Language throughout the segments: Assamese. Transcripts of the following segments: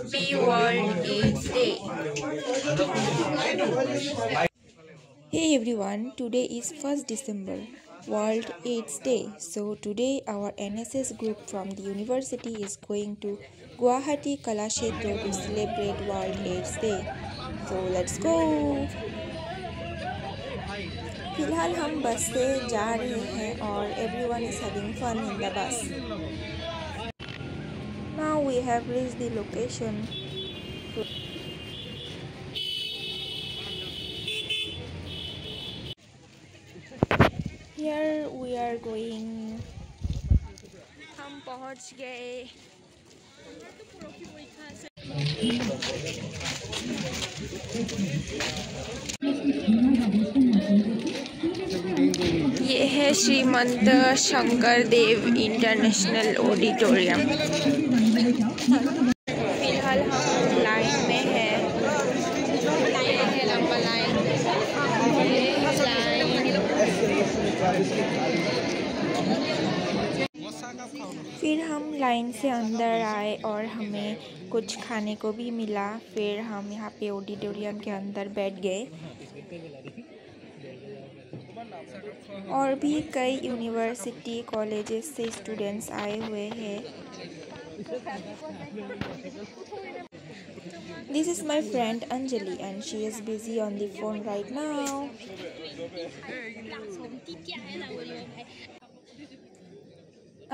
Happy World AIDS Day. Hey everyone, today is 1st December, World AIDS Day. So today our NSS group from the university is going to Guwahati Kalakshetra to celebrate World AIDS Day. So let's go! फिलहाल हम बस से जा रहे हैं और everyone is having fun in the bus. Now we have reached the location. Here we are going. हम पहुंच गए. ये है श्रीमंत शंकर देव इंटरनेशनल ऑडिटोरियम. फिलहाल हम लाइन में हैं. ये है लंबा लाइन. फिर हम लाइन से अंदर आए और हमें कुछ खाने को भी मिला. फिर हम यहाँ पे ऑडिटोरियम के अंदर बैठ गए. और भी कई यूनिवर्सिटी कॉलेजेस से स्टूडेंट्स आए हुए हैं. This is my friend Anjali and she is busy on the phone right now.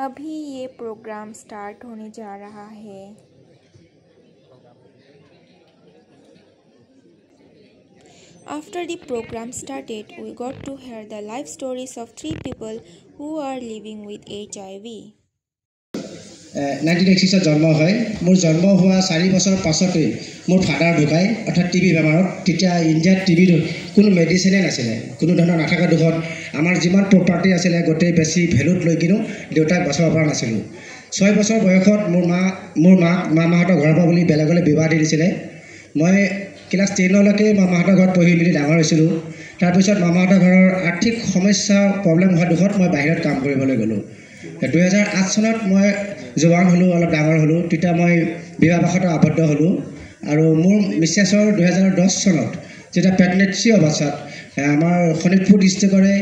अभी ये प्रोग्राम स्टार्ट होने जा रहा है. After the program started, we got to hear the life stories of 3 people who are living with HIV. 1986 জন্ম হয়. মোৰ জন্ম হোৱা 4 বছৰ পাছতে মোৰ ফাদাৰ ঢুকায়, অৰ্থাৎ টিবি বেমাৰত. তেতিয়া ইণ্ডিয়াত টিবিৰ কোনো মেডিচিনে নাছিলে, কোনো ধৰণৰ নাথাকা দুখত আমাৰ যিমান প্ৰপাৰ্টি আছিলে গোটেই বেছি ভেলুত লৈ কিনো দেউতাক বচাব পৰা নাছিলোঁ. 6 বছৰ বয়সত মোৰ মামাহঁতৰ ঘৰৰ পৰা বুলি বেলেগলৈ বিবাহ দি দিছিলে. মই ক্লাছ 10লৈকে মামাহঁতৰ ঘৰত পঢ়ি মেলি ডাঙৰ হৈছিলোঁ. তাৰপিছত মামাহঁতৰ ঘৰৰ আৰ্থিক সমস্যা প্ৰব্লেম হোৱা দুখত মই বাহিৰত কাম কৰিবলৈ গ'লোঁ. 2008 চনত মই জোৱান হ'লোঁ, অলপ ডাঙৰ হ'লোঁ. তেতিয়া মই বিবাহপাশত আবদ্ধ হ'লোঁ. আৰু মোৰ মিছেছৰ 2010 চনত যেতিয়া প্ৰেগনেঞ্চি অৱস্থাত আমাৰ শোণিতপুৰ ডিষ্ট্ৰিক্টৰে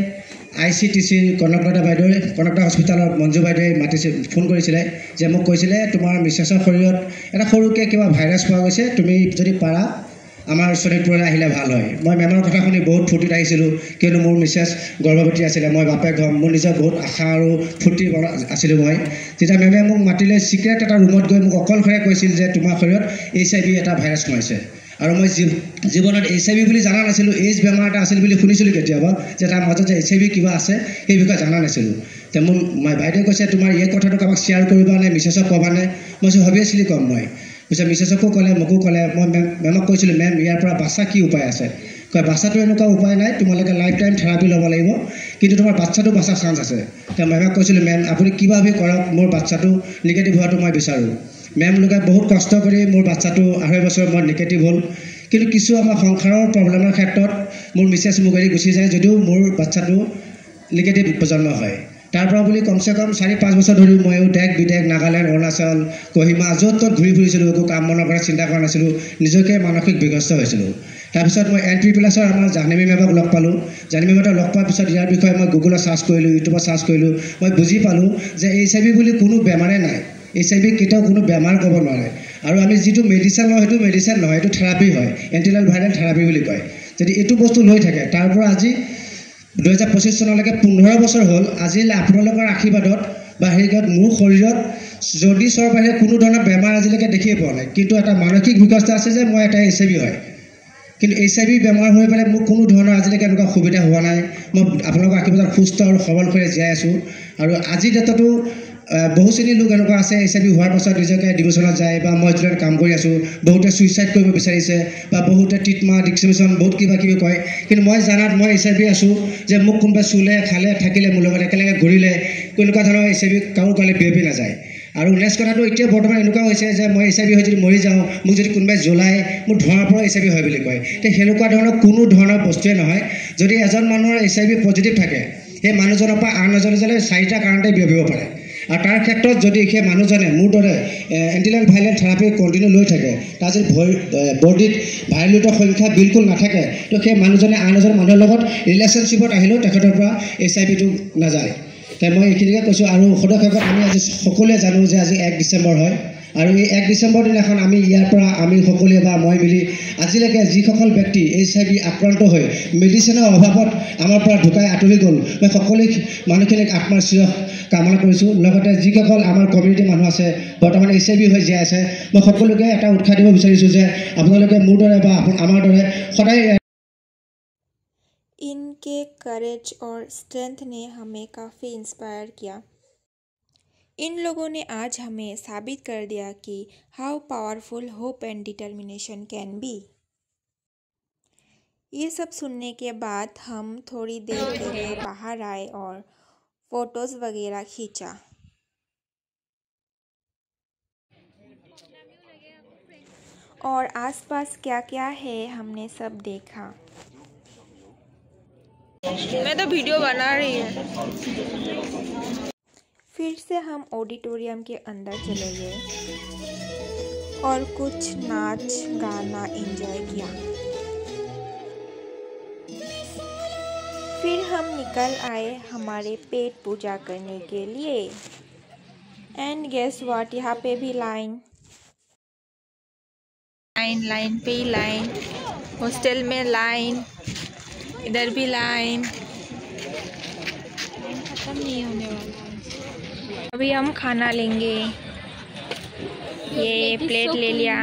ICTC কনকলতা হস্পিটেলৰ মঞ্জু বাইদেৱে ফোন কৰিছিলে যে মোক কৈছিলে তোমাৰ মিছেছৰ শৰীৰত এটা সৰুকৈ কিবা ভাইৰাছ পোৱা গৈছে, তুমি যদি পাৰা আমাৰ শোণিতপুৰলৈ আহিলে ভাল হয়. মই মেমৰ কথা শুনি বহুত ফূৰ্তিত আহিছিলোঁ, কিয়নো মোৰ মিছেছ গৰ্ভৱতী আছিলে. মই বাপেক হ'ম, মোৰ নিজৰ বহুত আশা আৰু ফূৰ্তি আছিলোঁ মই. তেতিয়া মেমে মোক মাতিলে চিক্ৰেট এটা ৰুমত গৈ মোক অকলশৰে কৈছিল যে তোমাৰ শৰীৰত HIV এটা ভাইৰাছ সোমাইছে. আৰু মই জীৱনত HIV বুলি জনা নাছিলোঁ. এইচ বেমাৰ এটা আছিল বুলি শুনিছিলোঁ কেতিয়াবা, যে তাৰ মাজত যে HIV কিবা আছে সেই বিষয়ে জনা নাছিলোঁ. তে মোৰ বাইদেৱে কৈছে তোমাৰ এই কথাটো কাৰোবাক শ্বেয়াৰ কৰিবা নে মিছেছক ক'বানে? মই অভিয়াছলি ক'ম. মই কৈছে মিছেছকো ক'লে, মোকো ক'লে. মই মেমক কৈছিলোঁ মেম ইয়াৰ পৰা বাচ্চা কি উপায় আছে? কয় বাচ্চাটো এনেকুৱা উপায় নাই, তোমালোকে লাইফ টাইম থেৰাপি ল'ব লাগিব, কিন্তু তোমাৰ বাচ্চাটো বাচাৰ চান্স আছে. তেওঁ মেমক কৈছিলোঁ মেম আপুনি কিবা ভাবি কৰক, মোৰ বাচ্চাটো নিগেটিভ হোৱাটো মই বিচাৰোঁ. মেম লোকে বহুত কষ্ট কৰি মোৰ বাচ্চাটো 2.5 বছৰ মই নিগেটিভ হ'ল. কিন্তু কিছু আমাৰ সংসাৰৰ প্ৰব্লেমৰ ক্ষেত্ৰত মোৰ মিছেছ মোক এৰি গুচি যায়, যদিও মোৰ বাচ্চাটো নিগেটিভ জন্ম হয়. তাৰ পৰা বুলি কমচে কম 4-5 বছৰ ধৰি ময়ো দেশ বিদেশ নাগালেণ্ড, অৰুণাচল, কহিমা য'ত ত'ত ঘূৰি ফুৰিছিলোঁ. একো কাম বনৰ পৰা চিন্তা কৰা নাছিলোঁ, নিজকে মানসিক বিগ্ৰস্ত হৈছিলোঁ. তাৰপিছত মই NPPLSৰ আমাৰ জাহ্নৱী মেমক লগ পালোঁ. জাহ্নৱী মেমক লগ পোৱাৰ পিছত ইয়াৰ বিষয়ে মই গুগলত চাৰ্চ কৰিলোঁ, ইউটিউবত চাৰ্চ কৰিলোঁ. মই বুজি পালোঁ যে HIV বুলি কোনো বেমাৰে নাই. HIV কেতিয়াও কোনো বেমাৰ ক'ব নোৱাৰে. আৰু আমি যিটো মেডিচিন লওঁ সেইটো মেডিচিন নহয়, এইটো থেৰাপি হয়, এণ্টিভাইৰেল ভাইৰেল থেৰাপি বুলি কয়. যদি এইটো বস্তু লৈ থাকে, তাৰ পৰা আজি 2025 চনলৈকে 15 বছৰ হ'ল. আজিলৈ আপোনালোকৰ আশীৰ্বাদত বা হেৰিত মোৰ শৰীৰত জণ্ডিছৰ বাহিৰে কোনো ধৰণৰ বেমাৰ আজিলৈকে দেখিয়ে পোৱা নাই. কিন্তু এটা মানসিক বিকষ্ট আছে যে মই এটা HIV হয়. কিন্তু HIV বেমাৰ হৈ পেলাই মোৰ কোনো ধৰণৰ আজিলৈকে এনেকুৱা সুবিধা হোৱা নাই. মই আপোনালোকৰ আশীৰ্বাদত সুস্থ আৰু সবল কৰি জীয়াই আছোঁ. আৰু আজিৰ ডেটতো বহু শ্ৰেণীৰ লোক এনেকুৱা আছে HIV হোৱাৰ পাছত নিজকে ডিপ্ৰেশ্যনত যায়, বা মই যিবিলাক কাম কৰি আছোঁ বহুতে চুইচাইড কৰিব বিচাৰিছে, বা বহুতে ট্ৰিটমেণ্ট ডিক্সিমিশ্যন বহুত কিবা কিবি কয়. কিন্তু মই জানাত মই HIV আছোঁ, যে মোক কোনোবাই চুলে খালে থাকিলে মোৰ লগত একেলগে ঘূৰিলে এনেকুৱা ধৰণৰ HIV কাৰো কালে বিয়পি নাযায়. আৰু নেক্সট কথাটো এতিয়া বৰ্তমান এনেকুৱা হৈছে যে মই HIV হৈ যদি মৰি যাওঁ, মোক যদি কোনোবাই জ্বলায় মোৰ ধোঁৱাৰ পৰা HIV হয় বুলি কয়. তো সেনেকুৱা ধৰণৰ কোনো ধৰণৰ বস্তুৱে নহয়. যদি এজন মানুহৰ HIV পজিটিভ থাকে, সেই মানুহজনৰ পৰা আন এজনলৈ 4টা কাৰণতে বিয়পিব পাৰে. আৰু তাৰ ক্ষেত্ৰত যদি সেই মানুহজনে মোৰ দৰে এণ্টিলাইন ভাইলেণ্ট থেৰাপি কণ্টিনিউ লৈ থাকে, তাৰ যদি বডিত ভাইলেটৰ সংখ্যা বিলকুল নাথাকে, তো সেই মানুহজনে আন এজন মানুহৰ লগত ৰিলেশ্যনশ্বিপত আহিলেও তেখেতৰ পৰা HIV-টো নাযায়। তাই মই এইখিনিকে কৈছোঁ। আৰু সদস্যসকল, আমি আজি সকলোৱে জানো যে আজি 1 ডিচেম্বৰ হয়, আৰু এই 1 ডিচেম্বৰ দিনাখন আমি ইয়াৰ পৰা আমি সকলোৱে বা মই মিলি আজিলৈকে যিসকল ব্যক্তি HIV আক্ৰান্ত হৈ মেডিচিনৰ অভাৱত আমাৰ পৰা ঢুকাই আঁতৰি গ'ল, মই সকলো মানুহখিনিক আত্মাৰ চিৰ কামনা কৰিছোঁ। লগতে যিসকল আমাৰ কমিউনিটিৰ মানুহ আছে বৰ্তমান HIV হৈ জীয়াই আছে, মই সকলোকে এটা উৎসাহ দিব বিচাৰিছোঁ যে আপোনালোকে মোৰ দৰে বা আমাৰ দৰে সদায়। इनके करेज और स्ट्रेंथ ने हमें काफ़ी इंस्पायर किया। इन लोगों ने आज हमें साबित कर दिया कि how powerful hope and determination can be. ये सब सुनने के बाद हम थोड़ी देर के लिए बाहर आए और फोटोज़ वगैरह खींचा। और आसपास क्या क्या है हमने सब देखा। मैं तो वीडियो बना रही हूँ। फिर से हम ऑडिटोरियम के अंदर चले गए और कुछ नाच गाना एंजॉय किया। फिर हम निकल आए हमारे पेट पूजा करने के लिए। एंड गेस व्हाट, यहाँ पे भी लाइन पे ही लाइन, हॉस्टल में लाइन, इधर भी लाइन, खत्म नहीं होने वाला। अभी हम खाना लेंगे। ये प्लेट ले लिया।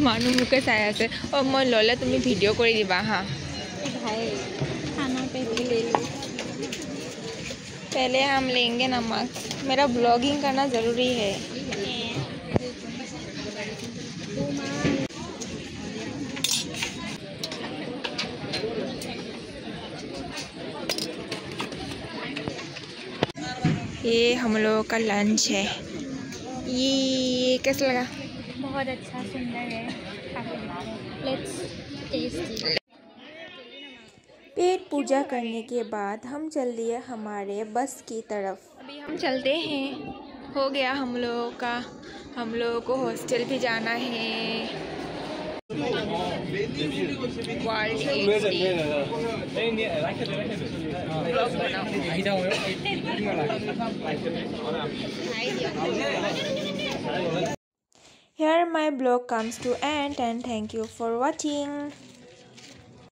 मानू मुके चाय আছে। और मैं लले तुम्हें वीडियो कर दिबा। हाँ भाई, खाना पे ले लो। पहले हम लेंगे नमक। मेरा ब्लॉगिंग करना ज़रूरी है। ये हम लोगों का लंच है। ये कैसा लगा? बहुत अच्छा, सुंदर है। Let's test. पेट पूजा करने के बाद हम चल दिए हमारे बस की तरफ। अभी हम चलते हैं। हो गया हम लोगों का। हम लोगों को हॉस्टल भी जाना है। Here my blog comes to end and thank you for watching.